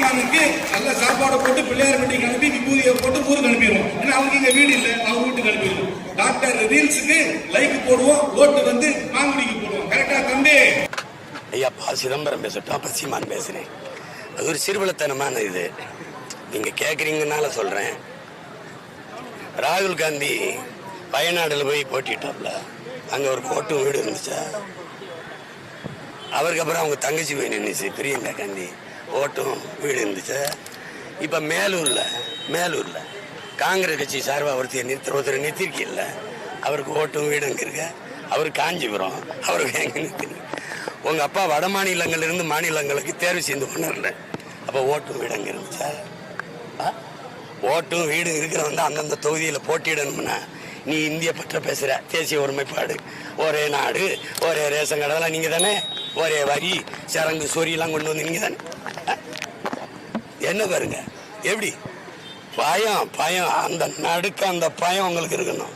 சீமானுக்கு நல்ல சாப்பாடு போட்டு பிள்ளையார் வீட்டுக்கு அனுப்பி விபூதியை போட்டு ஊருக்கு அனுப்பிடுவோம். ஏன்னா அவங்க இங்க வீடு இல்லை, அவங்க வீட்டுக்கு அனுப்பிடுவோம். டாக்டர் ரீல்ஸுக்கு லைக் போடுவோம், ஓட்டு வந்து மாங்குடிக்கு போடுவோம். கரெக்டா தம்பி? ஐயா சிதம்பரம் பேசட்டும், அப்ப சீமான் பேசுறேன். அது ஒரு சிறுவலத்தனமான இது. நீங்க கேக்குறீங்கன்னால சொல்றேன். ராகுல் காந்தி வயநாடுல போய் போட்டிட்டாப்ல, அங்க ஒரு கோட்டும் வீடு இருந்துச்சா? அவருக்கு அப்புறம் அவங்க தங்கச்சி போய் நின்றுச்சு பிரியங்கா காந்தி, ஓட்டும் வீடு இருந்துச்சு. இப்ப மேலூர்ல காங்கிரஸ் கட்சி சார்பா ஒருத்தர் நிறுத்திருக்கீல்ல, அவருக்கு ஓட்டும் வீடு அங்க இருக்கு. அவரு காஞ்சிபுரம், அவருக்கு எங்க நிறுத்தி? உங்க அப்பா வட மாநிலங்கள்ல இருந்து மாநிலங்களுக்கு தேர்வு செய்து கொண்டார்ல, அப்ப ஓட்டும் வீடு அங்க இருந்துச்சா? ஓட்டும் வீடு இருக்கிறவங்க அந்தந்த தொகுதியில போட்டியிடணும்னா நீ இந்திய பற்ற பேசுற, தேசிய ஒருமைப்பாடு, ஒரே நாடு, ஒரே ரேஷன் கடை, நீங்க தானே? ஒரே வரி, சரங்கு, சொரியெல்லாம் கொண்டு வந்து நீங்க தானே? என்ன பாருங்க எப்படி பயம், அந்த நடுக்க அந்த பயம் உங்களுக்கு இருக்கணும்.